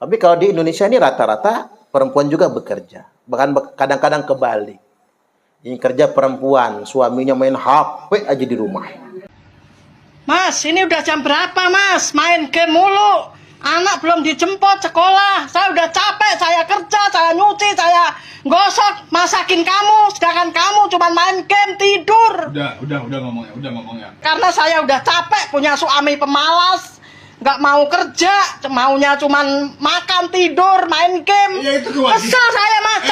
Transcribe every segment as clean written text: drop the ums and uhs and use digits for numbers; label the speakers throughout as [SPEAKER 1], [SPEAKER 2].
[SPEAKER 1] Tapi kalau di Indonesia ini rata-rata perempuan juga bekerja. Bahkan kadang-kadang kebalik. Ini kerja perempuan, suaminya main HP aja di rumah.
[SPEAKER 2] Mas, ini udah jam berapa, Mas? Main game mulu. Anak belum dijemput sekolah. Saya udah capek, saya kerja, saya nyuci, saya gosok, masakin kamu. Sedangkan kamu cuma main game, tidur.
[SPEAKER 3] Udah ngomongnya.
[SPEAKER 2] Karena saya udah capek, punya suami pemalas. Nggak mau kerja, maunya cuma makan, tidur, main game.
[SPEAKER 3] Ya, itu kewajiban.
[SPEAKER 2] Kesel saya, Mas.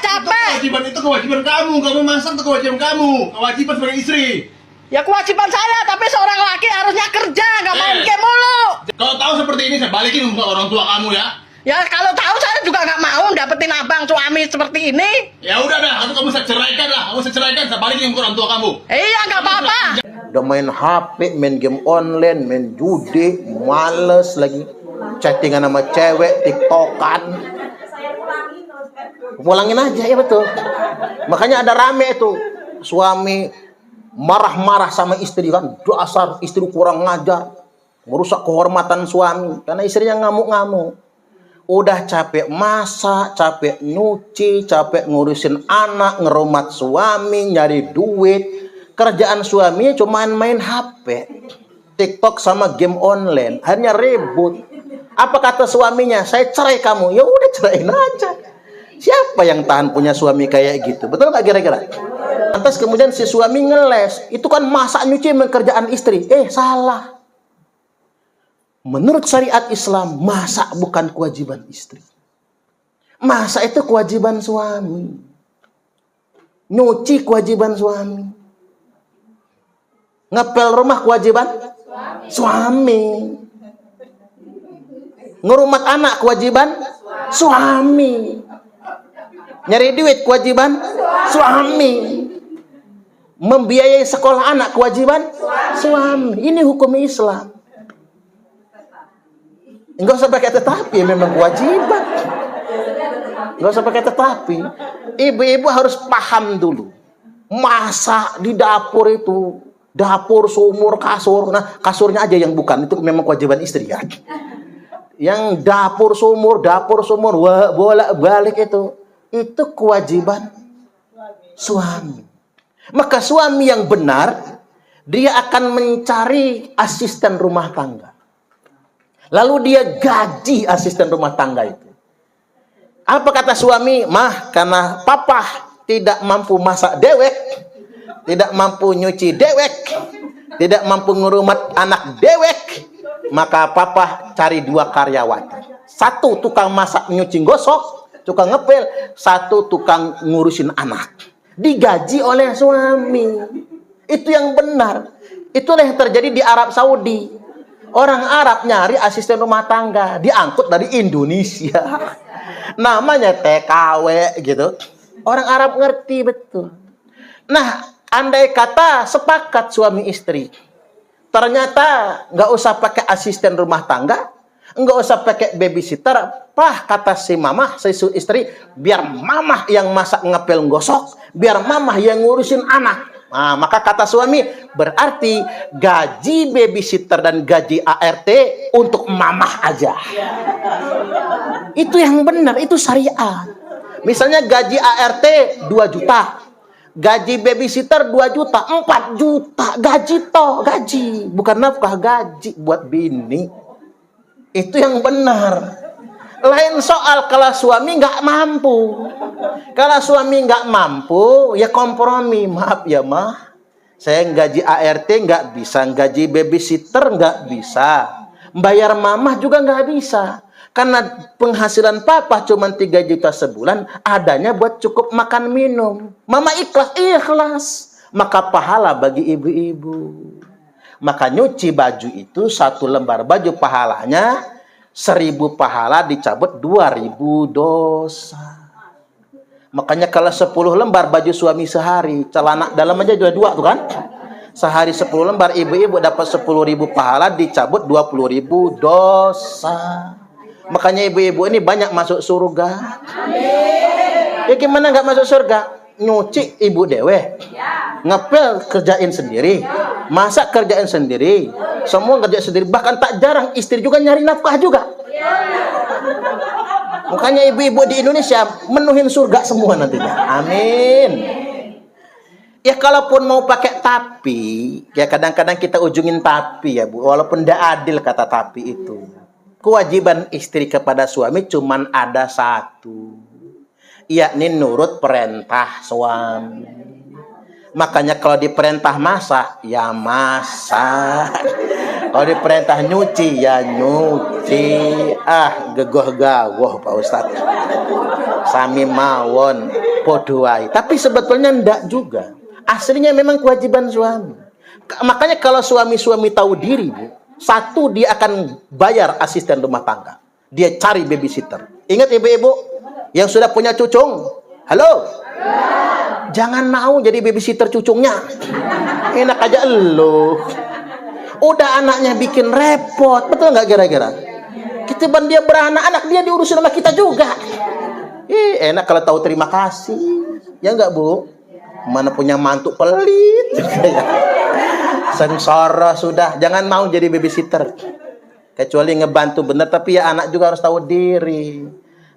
[SPEAKER 2] Capek.
[SPEAKER 3] Itu kewajiban kamu. Kamu masak itu kewajiban kamu. Kewajiban sebagai istri.
[SPEAKER 2] Ya kewajiban saya, tapi seorang laki harusnya kerja, nggak main game mulu.
[SPEAKER 3] Kalau tahu seperti ini, saya balikin untuk orang tua kamu ya.
[SPEAKER 2] Ya kalau tahu saya juga nggak mau dapetin abang suami seperti ini.
[SPEAKER 3] Ya udah dah, kamu bisa ceraikan lah. Kamu bisa ceraikan, saya balikin untuk orang tua kamu.
[SPEAKER 2] Iya nggak apa-apa.
[SPEAKER 1] Udah main HP, main game online, main judi, males lagi. Chattingan sama cewek, tiktokan. Pulangin aja, ya betul. Makanya ada rame itu. Suami marah-marah sama istri kan. Dasar istri kurang ngajar. Merusak kehormatan suami. Karena istrinya ngamuk-ngamuk. Udah capek masak, capek nyuci, capek ngurusin anak, ngerumat suami, nyari duit. Kerjaan suaminya cuma main HP, TikTok sama game online. Hanya ribut. Apa kata suaminya? Saya cerai kamu. Ya udah ceraiin aja. Siapa yang tahan punya suami kayak gitu? Betul nggak kira-kira? Lantas kemudian si suami ngeles. Itu kan masak nyuci kerjaan istri. Salah. Menurut syariat Islam, masak bukan kewajiban istri. Masak itu kewajiban suami. Nyuci kewajiban suami. Ngepel rumah kewajiban suami. Ngerumat anak kewajiban suami. Nyari duit kewajiban suami. Membiayai sekolah anak kewajiban suami. Ini hukum Islam. Enggak usah pakai tetapi, memang kewajiban. Enggak usah pakai tetapi. Ibu-ibu harus paham dulu. Masak di dapur itu, dapur, sumur, kasur. Nah, kasurnya aja yang bukan, itu memang kewajiban istri ya. Yang dapur, sumur, bolak-balik itu kewajiban suami. Maka suami yang benar, dia akan mencari asisten rumah tangga. Lalu dia gaji asisten rumah tangga itu. Apa kata suami? Mah, karena papa tidak mampu masak dewek, tidak mampu nyuci dewek, tidak mampu ngurumat anak dewek, maka papa cari 2 karyawan. 1 tukang masak nyuci gosok, tukang ngepel, 1 tukang ngurusin anak. Digaji oleh suami. Itu yang benar. Itulah yang terjadi di Arab Saudi. Orang Arab nyari asisten rumah tangga, diangkut dari Indonesia. Namanya TKW gitu. Orang Arab ngerti betul. Nah, andai kata sepakat suami istri, ternyata nggak usah pakai asisten rumah tangga, nggak usah pakai babysitter, kata si mamah, si istri, biar mamah yang masak ngepel gosok, biar mamah yang ngurusin anak. Nah, maka kata suami, berarti gaji babysitter dan gaji ART untuk mamah aja. Itu yang benar, itu syariat. Misalnya gaji ART 2 juta, gaji babysitter 2 juta, 4 juta, gaji, bukan nafkah, gaji buat bini. Itu yang benar. Lain soal kalau suami nggak mampu. Kalau suami nggak mampu, ya kompromi. Maaf ya mah, saya gaji ART nggak bisa, gaji babysitter nggak bisa, bayar mamah juga nggak bisa. Karena penghasilan papa cuma 3 juta sebulan, adanya buat cukup makan minum. Mama ikhlas. Maka pahala bagi ibu-ibu. Maka nyuci baju itu 1 lembar baju pahalanya 1000 pahala, dicabut 2000 dosa. Makanya kalau 10 lembar baju suami sehari, celana dalam aja 2 tuh kan. Sehari 10 lembar, ibu-ibu dapat 10.000 pahala, dicabut 20.000 dosa. Makanya ibu-ibu ini banyak masuk surga. Ya gimana nggak masuk surga? Nyuci ibu dewe, ngepel kerjain sendiri, masak kerjain sendiri, semua kerja sendiri. Bahkan tak jarang istri juga nyari nafkah juga. Makanya ibu-ibu di Indonesia menuhin surga semua nantinya. Amin. Ya kalaupun mau pakai tapi, ya kadang-kadang kita ujungin tapi ya Bu. Walaupun tidak adil kata tapi itu. Kewajiban istri kepada suami cuman ada satu. Yakni nurut perintah suami. Makanya kalau diperintah masak, ya masak. Kalau diperintah nyuci, ya nyuci. Gegoh-gawoh Pak Ustadz. Sami mawon podoai. Tapi sebetulnya ndak juga. Aslinya memang kewajiban suami. Makanya kalau suami-suami tahu diri, Bu, satu, dia akan bayar asisten rumah tangga. Dia cari babysitter. Ingat ibu-ibu yang sudah punya cucung? Halo? Jangan mau jadi babysitter cucungnya. Enak aja elu. Udah anaknya bikin repot. Betul nggak kira-kira? Ketiban dia beranak-anak, dia diurusin sama kita juga. Enak kalau tahu terima kasih. Ya nggak Bu? Mana punya mantu pelit. Sengsara sudah. Jangan mau jadi babysitter. Kecuali ngebantu bener, tapi ya anak juga harus tahu diri.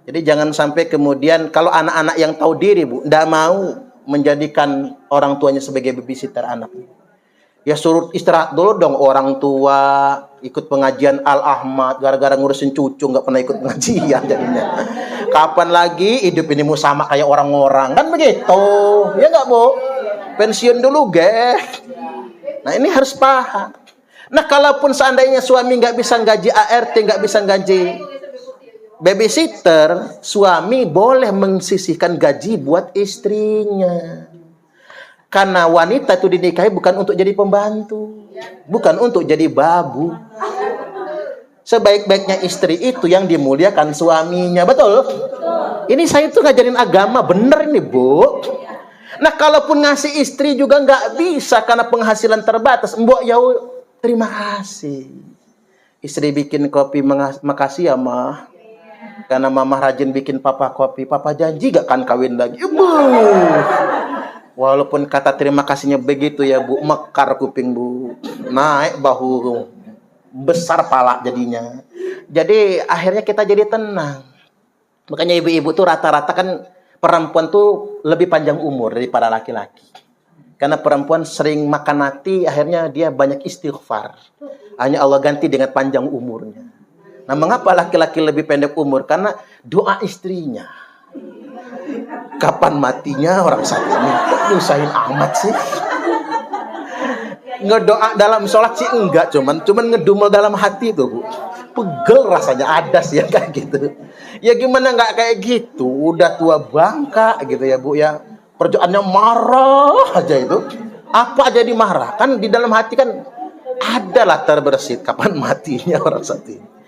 [SPEAKER 1] Jadi jangan sampai kemudian kalau anak-anak yang tahu diri Bu, nggak mau menjadikan orang tuanya sebagai babysitter anak. Ya suruh istirahat dulu dong orang tua, ikut pengajian Al-Ahmad, gara-gara ngurusin cucu nggak pernah ikut pengajian jadinya. Kapan lagi hidup ini mau sama kayak orang-orang, kan begitu? Ya nggak Bu? Pensiun dulu geh. Nah ini harus paham. Nah kalaupun seandainya suami nggak bisa gaji ART, nggak bisa gaji babysitter, suami boleh mengsisihkan gaji buat istrinya. Karena wanita itu dinikahi bukan untuk jadi pembantu, bukan untuk jadi babu. Sebaik-baiknya istri itu yang dimuliakan suaminya, betul? Ini saya tuh ngajarin agama, bener nih Bu. Nah kalaupun ngasih istri juga nggak bisa karena penghasilan terbatas, mbok ya terima kasih. Istri bikin kopi, makasih ya mah. Karena mama rajin bikin papa kopi, papa janji gak kan kawin lagi. Ibu. Walaupun kata terima kasihnya begitu ya Bu, mekar kuping Bu, naik bahu, besar pala jadinya. Jadi akhirnya kita jadi tenang. Makanya ibu-ibu tuh rata-rata kan perempuan tuh lebih panjang umur daripada laki-laki. Karena perempuan sering makan hati, akhirnya dia banyak istighfar. Hanya Allah ganti dengan panjang umurnya. Nah, mengapa laki-laki lebih pendek umur? Karena doa istrinya. Kapan matinya orang satu ini? Nyusahin amat sih. Ngedoa dalam sholat sih enggak, cuman ngedumel dalam hati tuh Bu. Pegel rasanya, adas ya kayak gitu. Ya gimana nggak kayak gitu? Udah tua bangka gitu ya Bu ya. Perjaannya marah aja itu. Apa aja dimarah? Kan di dalam hati kan adalah terbersit kapan matinya orang satu ini.